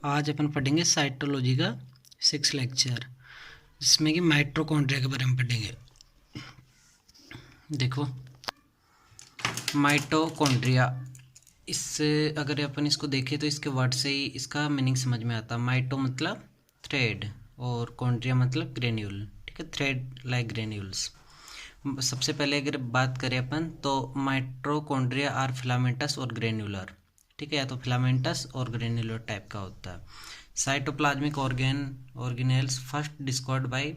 आज अपन पढ़ेंगे साइटोलॉजी का 6 लेक्चर, जिसमें कि माइटोकॉन्ड्रिया के बारे में पढ़ेंगे। देखो, माइटोकॉन्ड्रिया, इससे अगर अपन इसको देखें तो इसके वर्ड से ही इसका मीनिंग समझ में आता है। माइटो मतलब थ्रेड और कॉन्ड्रिया मतलब ग्रेन्यूल। ठीक है, थ्रेड लाइक ग्रेन्यूल्स। सबसे पहले अगर बात करें अपन तो माइटोकॉन्ड्रिया आर फिलामेंटस और ग्रेन्युलर। ठीक है, या तो फिलामेंटस और ग्रेन्युलर टाइप का होता है। Cytoplasmic organelles first discovered by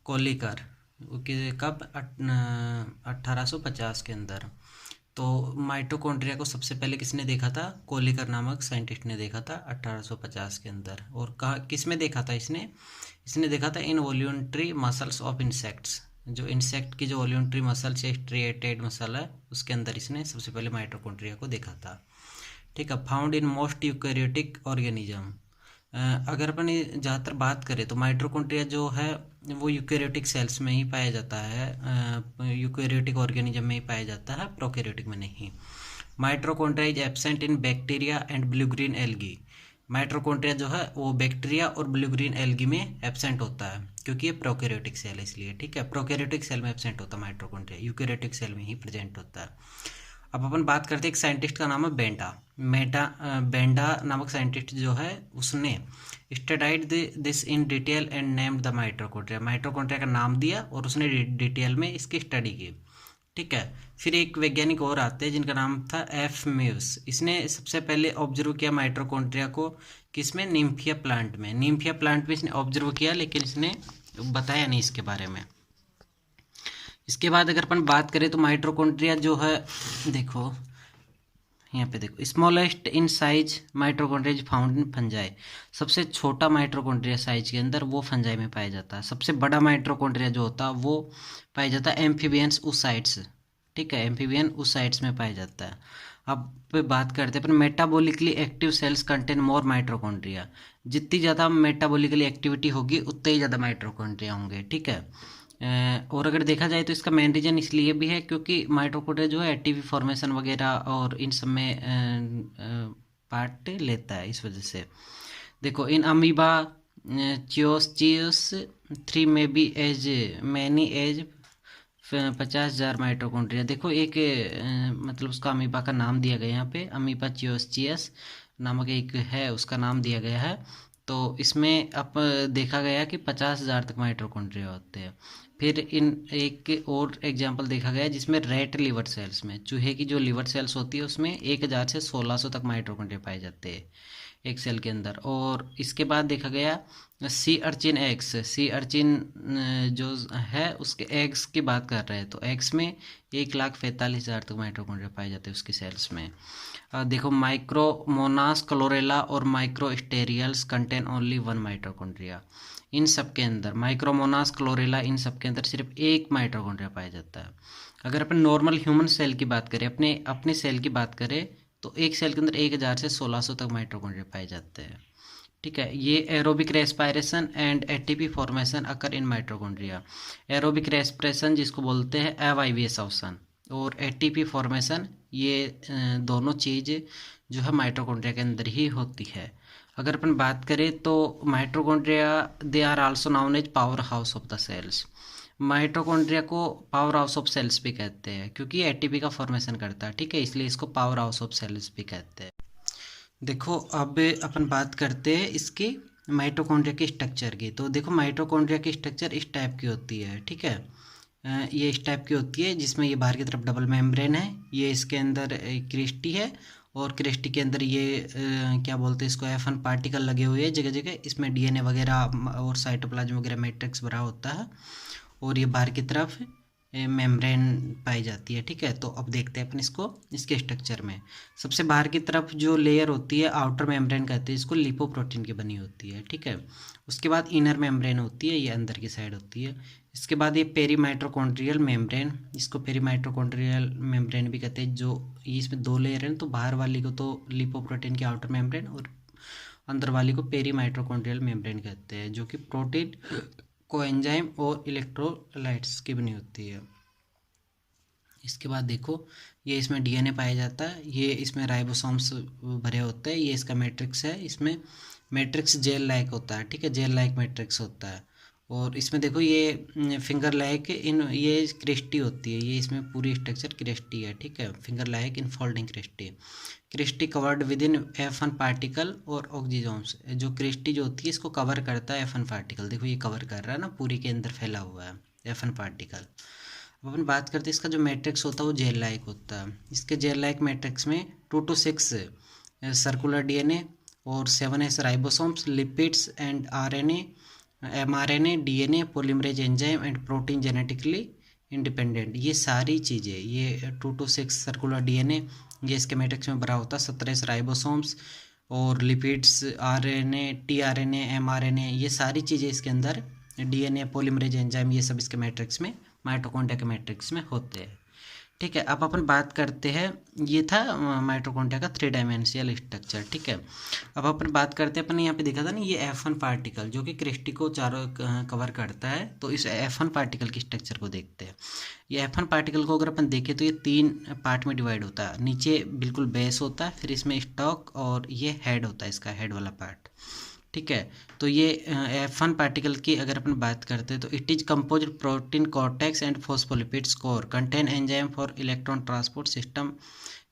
Kolliker, कब 1850 के अंदर। तो माइटोकॉन्ड्रिया को सबसे पहले किसने देखा था? कोलिकर नामक साइंटिस्ट ने देखा था 1850 के अंदर। और कहा किस में देखा था इसने? इसने देखा था इन वॉल्यूंट्री मसल्स ऑफ इंसेक्ट्स। जो इंसेक्ट की जो वॉल्यूंट्री मसल्स है, स्ट्रिएटेड मसल है, उसके अंदर इसने सबसे पहले माइटोकॉन्ड्रिया को देखा था। ठीक है, found in most eukaryotic organism. अगर अपन ज़्यादातर बात करें तो माइटोकॉन्ड्रिया जो है वो यूकैरियोटिक सेल्स में ही पाया जाता है, यूकैरियोटिक ऑर्गेनिज्म में ही पाया जाता है, प्रोकैरियोटिक में नहीं। Mitochondria is absent in bacteria and blue green algae. Mitochondria जो है वो बैक्टीरिया और ब्लू ग्रीन एल्गी में एब्सेंट होता है, क्योंकि ये प्रोकैरियोटिक सेल है इसलिए। ठीक है, प्रोकैरियोटिक सेल में एब्सेंट होता है माइटोकॉन्ड्रिया, यूकैरियोटिक सेल में ही प्रेजेंट होता है। अब अपन बात करते हैं, एक साइंटिस्ट का नाम है बेंडा नामक साइंटिस्ट जो है उसने studied this in detail and named the mitochondria. Mitochondria का नाम दिया और उसने डिटेल में इसकी स्टडी की। ठीक है, फिर एक वैज्ञानिक और आते हैं जिनका नाम था एफ म्यूस। इसने सबसे पहले ऑब्जर्व किया माइटोकॉन्ड्रिया को किसमें? निम्फिया प्लांट में। निम्फिया प्लांट में इसने ऑब्जर्व किया, लेकिन इसने बताया नहीं इसके बारे में। इसके बाद अगर अपन बात करें तो माइटोकॉन्ड्रिया जो है, देखो यहाँ पे देखो, smallest in size mitochondria found in fungi. सबसे छोटा माइटोकॉन्ड्रिया साइज के अंदर वो फंजाई में पाया जाता है। सबसे बड़ा माइटोकॉन्ड्रिया जो होता है वो पाया जाता है एम्फीबियंस oocytes। ठीक है, एम्फीबियन oocytes में पाया जाता है। अब पे बात करते हैं अपन, metabolically active cells contain more mitochondria. जितनी ज़्यादा मेटाबॉलिकली एक्टिविटी होगी उतने ही ज़्यादा माइटोकॉन्ड्रिया होंगे। ठीक है, और अगर देखा जाए तो इसका मेन रीजन इसलिए भी है क्योंकि माइटोकॉन्ड्रिया जो है एटीपी फॉर्मेशन वगैरह और इन सब में पार्ट लेता है, इस वजह से। देखो, इन अमीबा चियोस 3 में be as many as 50,000 mitochondria. देखो, एक मतलब उसका अमीबा का नाम दिया गया यहाँ पे, अमीबा चियोस नामक एक है, उसका नाम दिया गया है। तो इसमें अब देखा गया कि 50,000 तक माइटोकॉन्ड्रिया होते हैं। फिर इन एक और एग्जांपल देखा गया जिसमें रेट लिवर सेल्स में, चूहे की जो लिवर सेल्स होती है उसमें 1,000 से 1,600 तक माइटोकॉन्ड्रिया पाए जाते हैं एक सेल के अंदर। और इसके बाद देखा गया सी अर्चिन जो है उसके एग्स की बात कर रहे हैं, तो एग्स में 1,45,000 तक माइटोकॉन्ड्रिया पाए जाते हैं उसकी सेल्स में। देखो, माइक्रोमोनास क्लोरेला और माइक्रोस्टेरियल्स कंटेन ओनली 1 माइटोकॉन्ड्रिया। इन सब के अंदर माइक्रोमोनास क्लोरेला, इन सब के अंदर सिर्फ एक माइटोकॉन्ड्रिया पाया जाता है। अगर अपन नॉर्मल ह्यूमन सेल की बात करें, अपने अपने सेल की बात करें, तो एक सेल के अंदर 1,000 से 1,600 तक माइटोकॉन्ड्रिया पाए जाते हैं। ठीक है, ये aerobic respiration and ATP formation occur in mitochondria. Aerobic respiration जिसको बोलते हैं अवायवीय श्वसन, और एटीपी फॉर्मेशन, ये दोनों चीज़ जो है माइटोकॉन्ड्रिया के अंदर ही होती है। अगर अपन बात करें तो mitochondria they are also known as power house of the cells. Mitochondria को पावर हाउस ऑफ सेल्स भी कहते हैं क्योंकि एटीपी का फॉर्मेशन करता है। ठीक है, इसलिए इसको पावर हाउस ऑफ सेल्स भी कहते हैं। देखो, अब अपन बात करते हैं इसकी माइटोकॉन्ड्रिया के स्ट्रक्चर की। तो देखो, माइटोकॉन्ड्रिया की स्ट्रक्चर इस टाइप की होती है। ठीक है, ये इस टाइप की होती है जिसमें ये बाहर की तरफ डबल मेम्ब्रेन है, ये इसके अंदर एक क्रिस्टी है, और क्रिस्टी के अंदर ये क्या बोलते हैं इसको, F1 पार्टिकल लगे हुए हैं जगह जगह। इसमें डीएनए वगैरह और साइटोप्लाज्म वगैरह मैट्रिक्स भरा होता है, और ये बाहर की तरफ मेम्ब्रेन पाई जाती है। ठीक है, तो अब देखते हैं अपन इसको इसके स्ट्रक्चर में। सबसे बाहर की तरफ जो लेयर होती है आउटर मेम्ब्रेन कहते हैं इसको, लिपोप्रोटीन की बनी होती है। ठीक है, उसके बाद इनर मेम्ब्रेन होती है, ये अंदर की साइड होती है। इसके बाद ये पेरीमाइटोकॉन्ड्रियल मेम्ब्रेन, इसको पेरीमाइटोकॉन्ड्रियल मेम्ब्रेन भी कहते हैं। जो इसमें 2 लेयर हैं, तो बाहर वाली को तो लिपोप्रोटीन की आउटर मेम्ब्रेन, और अंदर वाली को पेरीमाइटोकॉन्ड्रियल मेम्ब्रेन कहते हैं, जो कि प्रोटीन, कोएंजाइम और इलेक्ट्रोलाइट्स की बनी होती है। इसके बाद देखो, ये इसमें डीएनए पाया जाता है, ये इसमें राइबोसोम्स भरे होते हैं, ये इसका मैट्रिक्स है, इसमें मैट्रिक्स जेल लाइक होता है, ठीक है, जेल लाइक मैट्रिक्स होता है। और इसमें देखो ये फिंगर लाइक इन ये क्रिस्टी होती है, ये इसमें पूरी स्ट्रक्चर क्रिस्टी है, ठीक है, finger like infolding cristae. Cristae covered with इन F1 पार्टिकल और ऑक्सीजोम्स, जो क्रिस्टी जो होती है इसको कवर करता है F1 पार्टिकल, देखो ये कवर कर रहा है ना, पूरी के अंदर फैला हुआ है F1 पार्टिकल। अब अपन बात करते हैं इसका जो मैट्रिक्स होता है वो जेल लाइक होता है। इसके जेल लाइक मैट्रिक्स में 2 to 6 सर्कुलर डीएनए और 7s ribosomes, lipids and RNA, mRNA, DNA, polymerase enzyme and protein genetically independent, ये सारी चीज़ें, ये 2 to 6 सर्कुलर डीएनए ये इसके मैट्रिक्स में भरा होता है, 17 राइबोसोम्स और लिपिड्स, आरएनए, टीआरएनए, एमआरएनए, ये सारी चीज़ें इसके अंदर, डीएनए, पॉलीमरेज एंजाइम, ये सब इसके मैट्रिक्स में, माइटोकॉन्ड्रिया के मैट्रिक्स में होते हैं, ठीक है। अब अपन बात करते हैं, ये था माइटोकॉन्ड्रिया का 3 डायमेंशियल स्ट्रक्चर, ठीक है। अब अपन बात करते हैं, अपन यहाँ पे देखा था ना ये F1 पार्टिकल जो कि क्रिस्टी को चारों कवर करता है, तो इस F1 पार्टिकल की स्ट्रक्चर को देखते हैं। ये F1 पार्टिकल को अगर अपन देखें तो ये 3 पार्ट में डिवाइड होता है, नीचे बिल्कुल बेस होता है, फिर इसमें स्टॉक और ये हेड होता है, इसका हेड वाला पार्ट, ठीक है। तो ये F1 पार्टिकल की अगर अपन बात करते हैं तो it is composed protein cortex and phospholipids core contain enzyme for electron transport system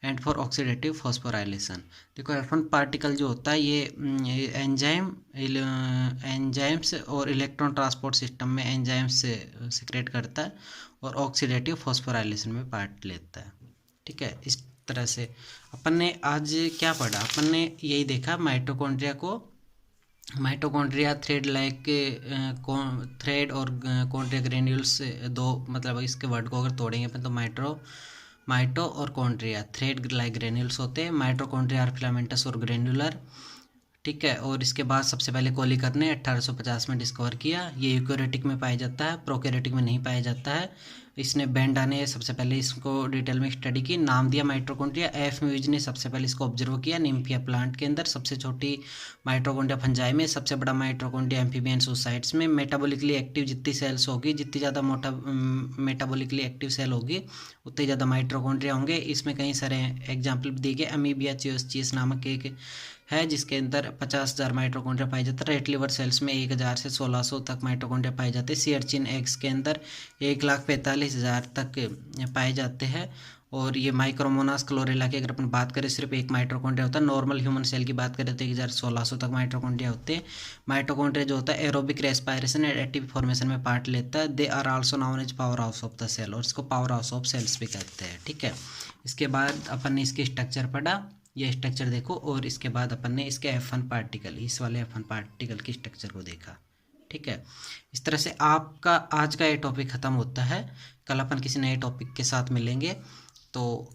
and for oxidative phosphorylation. देखो F1 पार्टिकल जो होता है ये एंजाइम्स और इलेक्ट्रॉन ट्रांसपोर्ट सिस्टम में एंजाइम्स से सिक्रेट करता है और ऑक्सीडेटिव फॉस्फोराइलेशन में पार्ट लेता है, ठीक है। इस तरह से अपन ने आज क्या पढ़ा, अपन ने यही देखा माइटोकॉन्ड्रिया को, माइटोकॉन्ड्रिया थ्रेड लाइक थ्रेड और कॉन्ड्रिया ग्रेन्यूल्स, दो मतलब इसके वर्ड को अगर तोड़ेंगे अपन तो माइटो और कॉन्ड्रिया थ्रेड लाइक ग्रेन्यूल्स होते हैं, माइटोकॉन्ड्रिया आर फिलामेंटस और ग्रेन्युलर, ठीक है। और इसके बाद सबसे पहले कोलिकर ने 1850 में डिस्कवर किया, ये यूकेरियोटिक में पाया जाता है, प्रोकैरियोटिक में नहीं पाया जाता है। इसने बेंडा ने सबसे पहले इसको डिटेल में स्टडी की, नाम दिया माइटोकॉन्ड्रिया। एफ म्यूज ने सबसे पहले इसको ऑब्जर्व किया निम्फिया प्लांट के अंदर, सबसे छोटी माइटोकॉन्ड्रिया फंजाई में, सबसे बड़ा माइटोकॉन्ड्रिया एम्फीबियन सोसाइट्स में। मेटाबॉलिकली एक्टिव जितनी सेल्स होगी, जितनी ज़्यादा मोटा मेटाबॉलिकली एक्टिव सेल होगी उतने ज़्यादा माइटोकॉन्ड्रिया होंगे। इसमें कई सारे एग्जाम्पल भी दिए गए, अमीबिया चियोस्चीस नामक एक है जिसके अंदर 50,000 माइटोकॉन्ड्रिया पाए जाते हैं। रेड लिवर सेल्स में 1000 से 1600 तक माइटोकॉन्ड्रिया पाए जाते हैं। सी अर्चिन एग्स के अंदर 1,45,000 तक पाए जाते हैं। और ये माइक्रोमोनास क्लोरेला की अगर अपन बात करें सिर्फ एक माइटोकॉन्ड्रिया होता है। नॉर्मल ह्यूमन सेल की बात करें तो 1600 तक माइटोकॉन्ड्रिया होते हैं। माइटोकॉन्ड्रिया जो होता है aerobic respiration and active formation में पार्ट लेता है। They are also known as power house of the cell, और इसको पावर हाउस ऑफ सेल्स भी कहते हैं, ठीक है। इसके बाद अपन ने इसकी स्ट्रक्चर पढ़ा, ये स्ट्रक्चर देखो, और इसके बाद अपन ने इसके F1 पार्टिकल, इस वाले F1 पार्टिकल की स्ट्रक्चर को देखा, ठीक है। इस तरह से आपका आज का ये टॉपिक ख़त्म होता है। कल अपन किसी नए टॉपिक के साथ मिलेंगे, तो